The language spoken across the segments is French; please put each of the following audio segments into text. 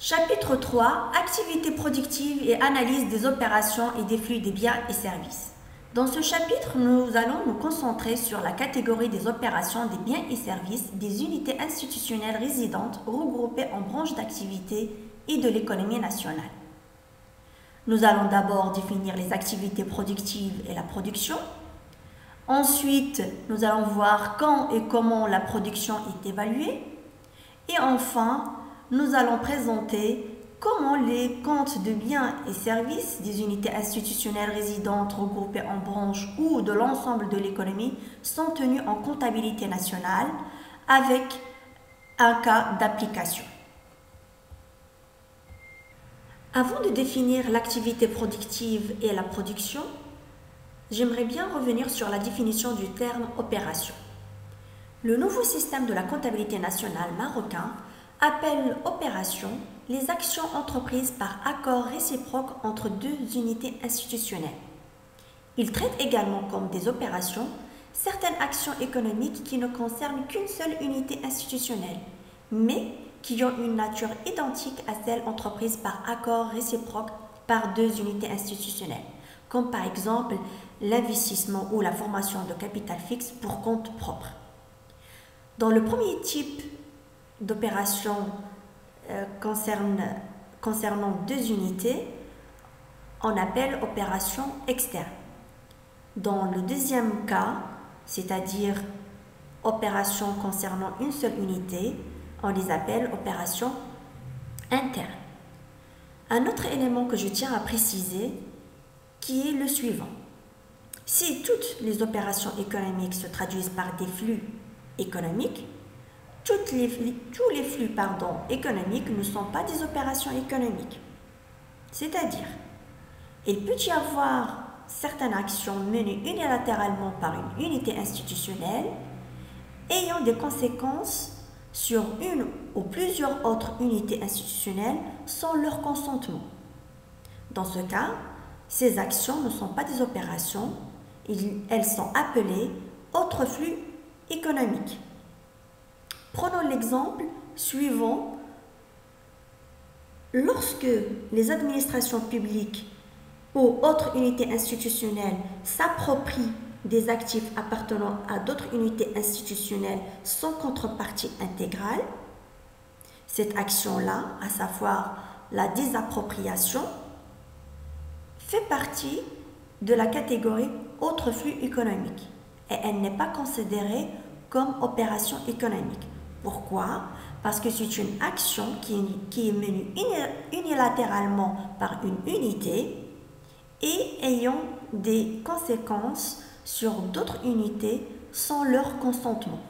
Chapitre 3. Activités productives et analyse des opérations et des flux des biens et services. Dans ce chapitre, nous allons nous concentrer sur la catégorie des opérations des biens et services des unités institutionnelles résidentes regroupées en branches d'activité et de l'économie nationale. Nous allons d'abord définir les activités productives et la production. Ensuite, nous allons voir quand et comment la production est évaluée. Et enfin, nous allons présenter comment les comptes de biens et services des unités institutionnelles résidentes regroupées en branches ou de l'ensemble de l'économie sont tenus en comptabilité nationale avec un cas d'application. Avant de définir l'activité productive et la production, j'aimerais bien revenir sur la définition du terme opération. Le nouveau système de la comptabilité nationale marocain appelle opération les actions entreprises par accord réciproque entre deux unités institutionnelles. Il traite également comme des opérations certaines actions économiques qui ne concernent qu'une seule unité institutionnelle, mais qui ont une nature identique à celle entreprise par accord réciproque par deux unités institutionnelles, comme par exemple l'investissement ou la formation de capital fixe pour compte propre. Dans le premier type d'opération concernant deux unités, on appelle opération externe. Dans le deuxième cas, c'est-à-dire opération concernant une seule unité, on les appelle opérations internes. Un autre élément que je tiens à préciser, qui est le suivant. Si toutes les opérations économiques se traduisent par des flux économiques, tous les flux économiques ne sont pas des opérations économiques. C'est-à-dire, il peut y avoir certaines actions menées unilatéralement par une unité institutionnelle ayant des conséquences sur une ou plusieurs autres unités institutionnelles sans leur consentement. Dans ce cas, ces actions ne sont pas des opérations, elles sont appelées autres flux économiques. Prenons l'exemple suivant. Lorsque les administrations publiques ou autres unités institutionnelles s'approprient des actifs appartenant à d'autres unités institutionnelles sans contrepartie intégrale, cette action-là, à savoir la désappropriation, fait partie de la catégorie autres flux économiques et elle n'est pas considérée comme opération économique. Pourquoi? Parce que c'est une action qui est menée unilatéralement par une unité et ayant des conséquences sur d'autres unités sans leur consentement.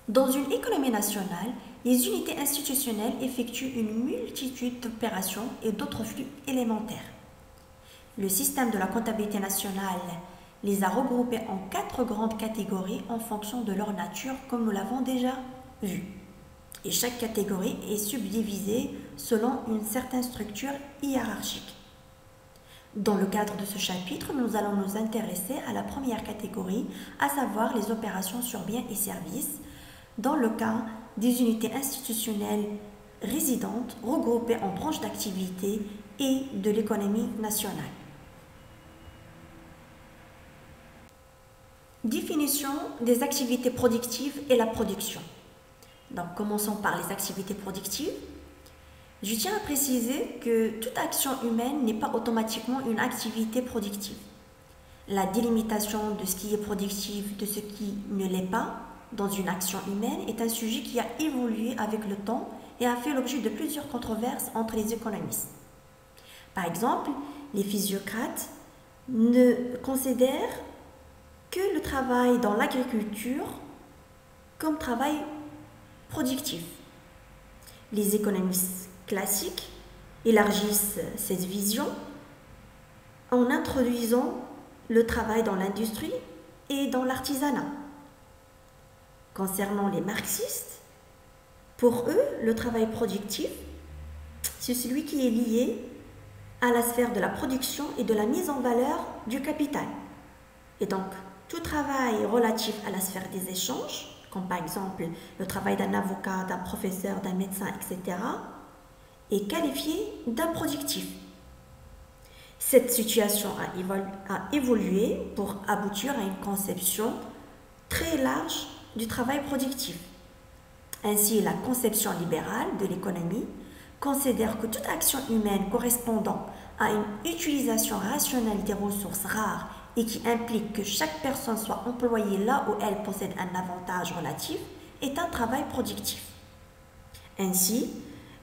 Dans une économie nationale, les unités institutionnelles effectuent une multitude d'opérations et d'autres flux élémentaires. Le système de la comptabilité nationale les a regroupés en 4 grandes catégories en fonction de leur nature, comme nous l'avons déjà vu. Et chaque catégorie est subdivisée selon une certaine structure hiérarchique. Dans le cadre de ce chapitre, nous allons nous intéresser à la première catégorie, à savoir les opérations sur biens et services, dans le cas des unités institutionnelles résidentes regroupées en branches d'activité et de l'économie nationale. Définition des activités productives et la production. Donc, commençons par les activités productives. Je tiens à préciser que toute action humaine n'est pas automatiquement une activité productive. La délimitation de ce qui est productif de ce qui ne l'est pas dans une action humaine est un sujet qui a évolué avec le temps et a fait l'objet de plusieurs controverses entre les économistes. Par exemple, les physiocrates ne considèrent que le travail dans l'agriculture comme travail productif. Les économistes classiques élargissent cette vision en introduisant le travail dans l'industrie et dans l'artisanat. Concernant les marxistes, pour eux, le travail productif, c'est celui qui est lié à la sphère de la production et de la mise en valeur du capital. Et donc, tout travail relatif à la sphère des échanges, comme par exemple le travail d'un avocat, d'un professeur, d'un médecin, etc., est qualifié d'improductif. Cette situation a évolué pour aboutir à une conception très large du travail productif. Ainsi, la conception libérale de l'économie considère que toute action humaine correspondant à une utilisation rationnelle des ressources rares et qui implique que chaque personne soit employée là où elle possède un avantage relatif est un travail productif. Ainsi,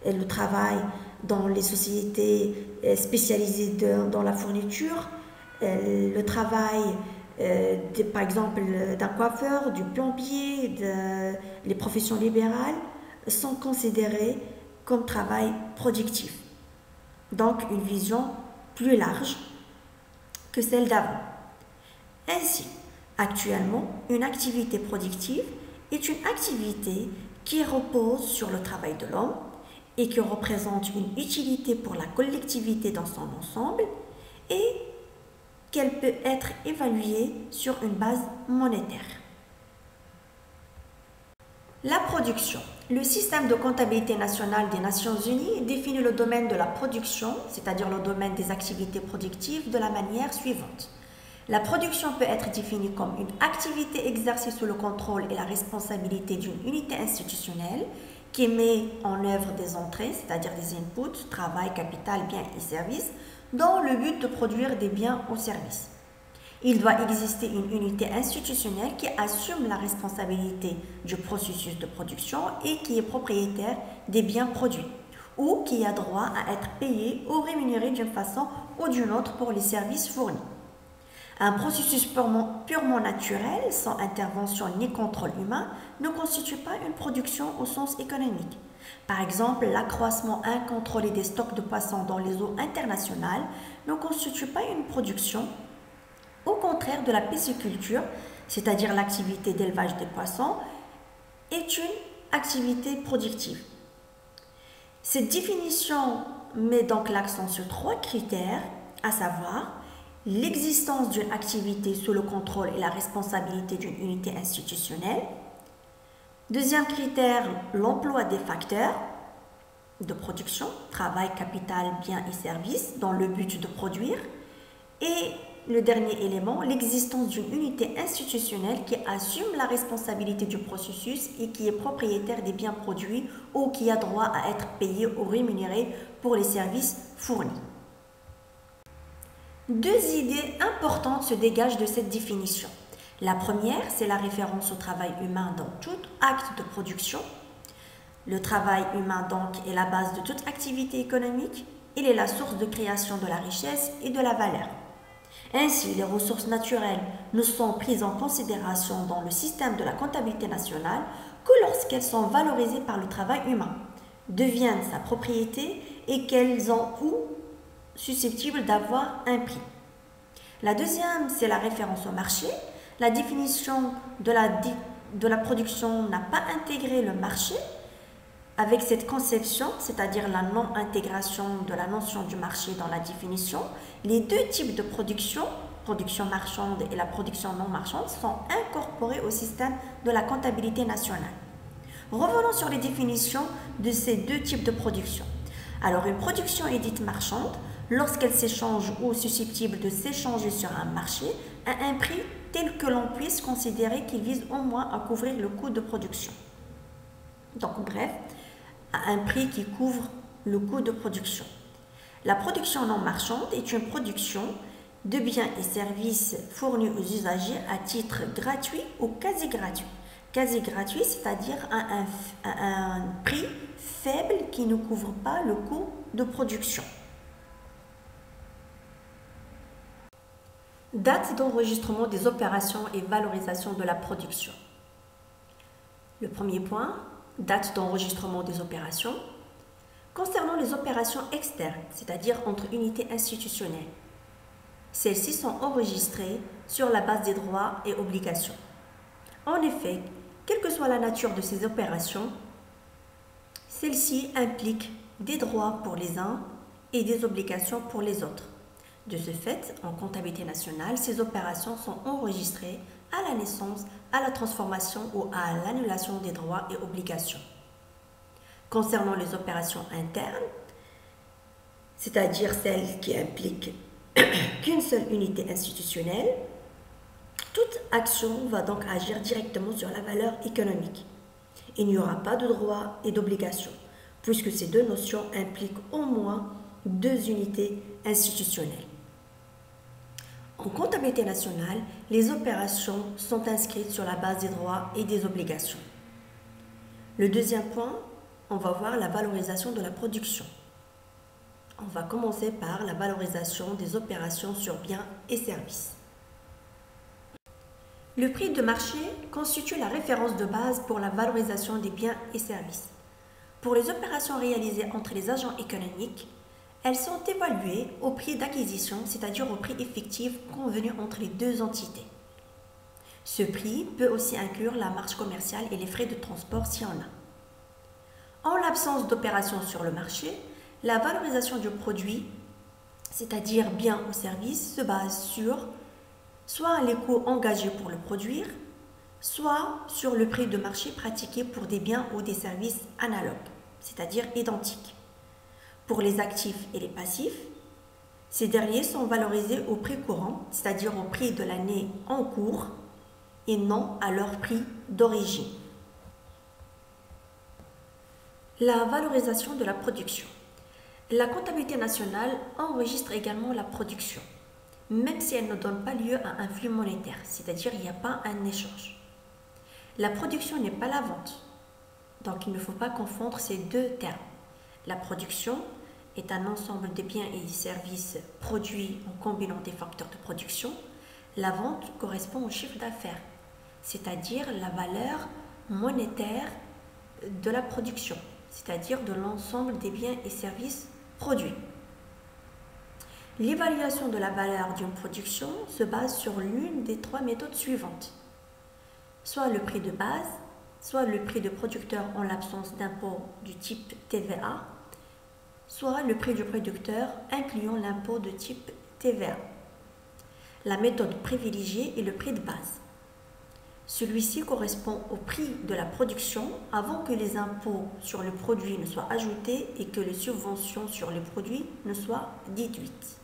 le travail dans les sociétés spécialisées dans la fourniture, le travail par exemple d'un coiffeur, du plombier, les professions libérales sont considérées comme travail productif. Donc une vision plus large que celle d'avant. Ainsi, actuellement, une activité productive est une activité qui repose sur le travail de l'homme et qui représente une utilité pour la collectivité dans son ensemble et qu'elle peut être évaluée sur une base monétaire. La production. Le système de comptabilité nationale des Nations Unies définit le domaine de la production, c'est-à-dire le domaine des activités productives, de la manière suivante. La production peut être définie comme une activité exercée sous le contrôle et la responsabilité d'une unité institutionnelle qui met en œuvre des entrées, c'est-à-dire des inputs, travail, capital, biens et services, dans le but de produire des biens ou services. Il doit exister une unité institutionnelle qui assume la responsabilité du processus de production et qui est propriétaire des biens produits, ou qui a droit à être payé ou rémunéré d'une façon ou d'une autre pour les services fournis. Un processus purement naturel, sans intervention ni contrôle humain, ne constitue pas une production au sens économique. Par exemple, l'accroissement incontrôlé des stocks de poissons dans les eaux internationales ne constitue pas une production. Au contraire de la pisciculture, c'est-à-dire l'activité d'élevage des poissons, est une activité productive. Cette définition met donc l'accent sur 3 critères, à savoir l'existence d'une activité sous le contrôle et la responsabilité d'une unité institutionnelle. Deuxième critère, l'emploi des facteurs de production, travail, capital, biens et services, dans le but de produire. Et le dernier élément, l'existence d'une unité institutionnelle qui assume la responsabilité du processus et qui est propriétaire des biens produits ou qui a droit à être payé ou rémunéré pour les services fournis. 2 idées importantes se dégagent de cette définition. La première, c'est la référence au travail humain dans tout acte de production. Le travail humain, donc, est la base de toute activité économique. Il est la source de création de la richesse et de la valeur. Ainsi, les ressources naturelles ne sont prises en considération dans le système de la comptabilité nationale que lorsqu'elles sont valorisées par le travail humain, deviennent sa propriété et qu'elles ont ou susceptibles d'avoir un prix. La deuxième, c'est la référence au marché. La définition de la production n'a pas intégré le marché avec cette conception, c'est-à-dire la non-intégration de la notion du marché dans la définition. Les 2 types de production marchande et la production non marchande, sont incorporés au système de la comptabilité nationale. Revenons sur les définitions de ces 2 types de production. Alors, une production est dite marchande lorsqu'elle s'échange ou est susceptible de s'échanger sur un marché à un prix tel que l'on puisse considérer qu'il vise au moins à couvrir le coût de production. Donc, bref, à un prix qui couvre le coût de production. La production non marchande est une production de biens et services fournis aux usagers à titre gratuit ou quasi gratuit. Quasi gratuit, c'est-à-dire à un prix faible qui ne couvre pas le coût de production. Date d'enregistrement des opérations et valorisation de la production. Le premier point, date d'enregistrement des opérations. Concernant les opérations externes, c'est-à-dire entre unités institutionnelles, celles-ci sont enregistrées sur la base des droits et obligations. En effet, quelle que soit la nature de ces opérations, celles-ci impliquent des droits pour les uns et des obligations pour les autres. De ce fait, en comptabilité nationale, ces opérations sont enregistrées à la naissance, à la transformation ou à l'annulation des droits et obligations. Concernant les opérations internes, c'est-à-dire celles qui impliquent qu'une seule unité institutionnelle, toute action va donc agir directement sur la valeur économique. Il n'y aura pas de droits et d'obligations, puisque ces deux notions impliquent au moins deux unités institutionnelles. En comptabilité nationale, les opérations sont inscrites sur la base des droits et des obligations. Le deuxième point, on va voir la valorisation de la production. On va commencer par la valorisation des opérations sur biens et services. Le prix de marché constitue la référence de base pour la valorisation des biens et services. Pour les opérations réalisées entre les agents économiques, elles sont évaluées au prix d'acquisition, c'est-à-dire au prix effectif convenu entre les deux entités. Ce prix peut aussi inclure la marge commerciale et les frais de transport s'il y en a. En l'absence d'opérations sur le marché, la valorisation du produit, c'est-à-dire bien ou service, se base sur soit les coûts engagés pour le produire, soit sur le prix de marché pratiqué pour des biens ou des services analogues, c'est-à-dire identiques. Pour les actifs et les passifs, ces derniers sont valorisés au prix courant, c'est-à-dire au prix de l'année en cours, et non à leur prix d'origine. La valorisation de la production. La comptabilité nationale enregistre également la production, même si elle ne donne pas lieu à un flux monétaire, c'est-à-dire il n'y a pas un échange. La production n'est pas la vente, donc il ne faut pas confondre ces deux termes. La production est un ensemble de biens et de services produits en combinant des facteurs de production. La vente correspond au chiffre d'affaires, c'est-à-dire la valeur monétaire de la production, c'est-à-dire de l'ensemble des biens et services produits. L'évaluation de la valeur d'une production se base sur l'une des trois méthodes suivantes. Soit le prix de base, soit le prix de producteur en l'absence d'impôt du type TVA, soit le prix du producteur incluant l'impôt de type TVA. La méthode privilégiée est le prix de base. Celui-ci correspond au prix de la production avant que les impôts sur le produit ne soient ajoutés et que les subventions sur le produit ne soient déduites.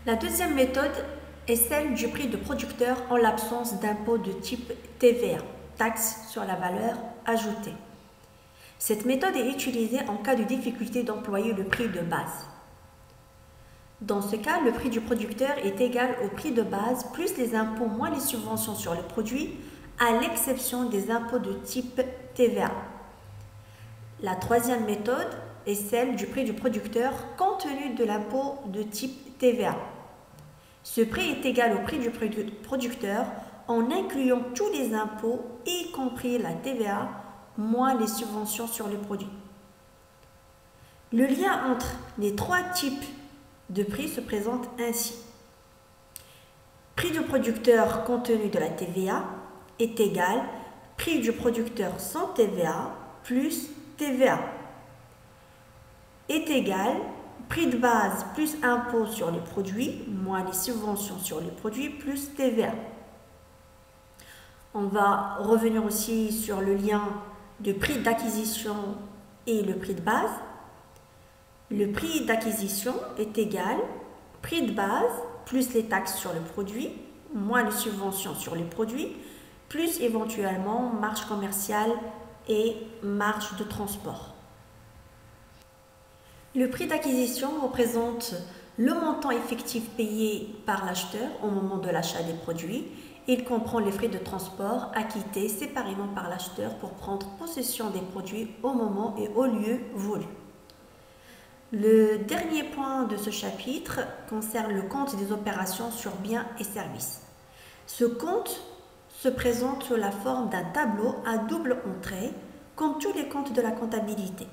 La deuxième méthode est celle du prix de producteur en l'absence d'impôt de type TVA, taxe sur la valeur ajoutée. Cette méthode est utilisée en cas de difficulté d'employer le prix de base. Dans ce cas, le prix du producteur est égal au prix de base plus les impôts moins les subventions sur le produit, à l'exception des impôts de type TVA. La troisième méthode est celle du prix du producteur compte tenu de l'impôt de type TVA. Ce prix est égal au prix du producteur en incluant tous les impôts, y compris la TVA, moins les subventions sur les produits. Le lien entre les trois types de prix se présente ainsi. Prix du producteur compte tenu de la TVA est égal prix du producteur sans TVA plus TVA est égal prix de base plus impôt sur les produits moins les subventions sur les produits plus TVA. On va revenir aussi sur le lien de prix d'acquisition et le prix de base. Le prix d'acquisition est égal prix de base plus les taxes sur le produit, moins les subventions sur les produits, plus éventuellement marge commerciale et marge de transport. Le prix d'acquisition représente le montant effectif payé par l'acheteur au moment de l'achat des produits. Il comprend les frais de transport acquittés séparément par l'acheteur pour prendre possession des produits au moment et au lieu voulu. Le dernier point de ce chapitre concerne le compte des opérations sur biens et services. Ce compte se présente sous la forme d'un tableau à double entrée, comme tous les comptes de la comptabilité.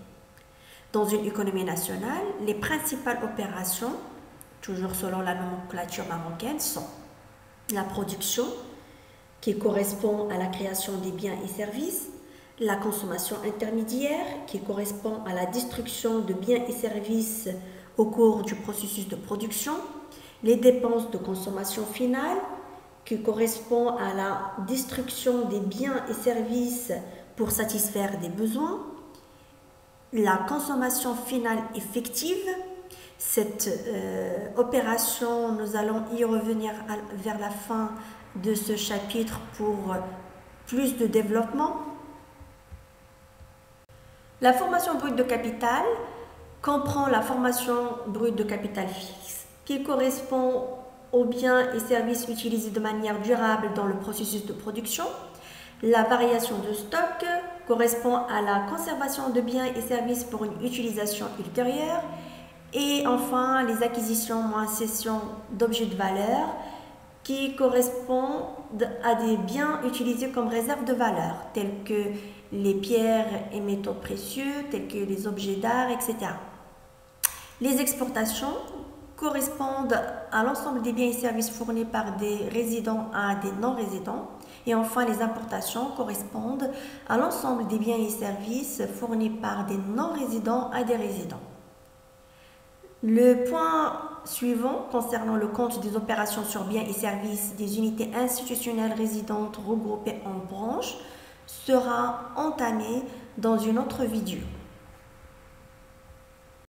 Dans une économie nationale, les principales opérations, toujours selon la nomenclature marocaine, sont la production, qui correspond à la création des biens et services, la consommation intermédiaire, qui correspond à la destruction de biens et services au cours du processus de production, les dépenses de consommation finale, qui correspond à la destruction des biens et services pour satisfaire des besoins, la consommation finale effective. Cette opération, nous allons y revenir vers la fin de ce chapitre pour plus de développement. La formation brute de capital comprend la formation brute de capital fixe qui correspond aux biens et services utilisés de manière durable dans le processus de production. La variation de stock correspond à la conservation de biens et services pour une utilisation ultérieure. Et enfin, les acquisitions moins cession d'objets de valeur qui correspondent à des biens utilisés comme réserve de valeur, tels que les pierres et métaux précieux, tels que les objets d'art, etc. Les exportations correspondent à l'ensemble des biens et services fournis par des résidents à des non-résidents. Et enfin, les importations correspondent à l'ensemble des biens et services fournis par des non-résidents à des résidents. Le point suivant, concernant le compte des opérations sur biens et services des unités institutionnelles résidentes regroupées en branches, sera entamé dans une autre vidéo.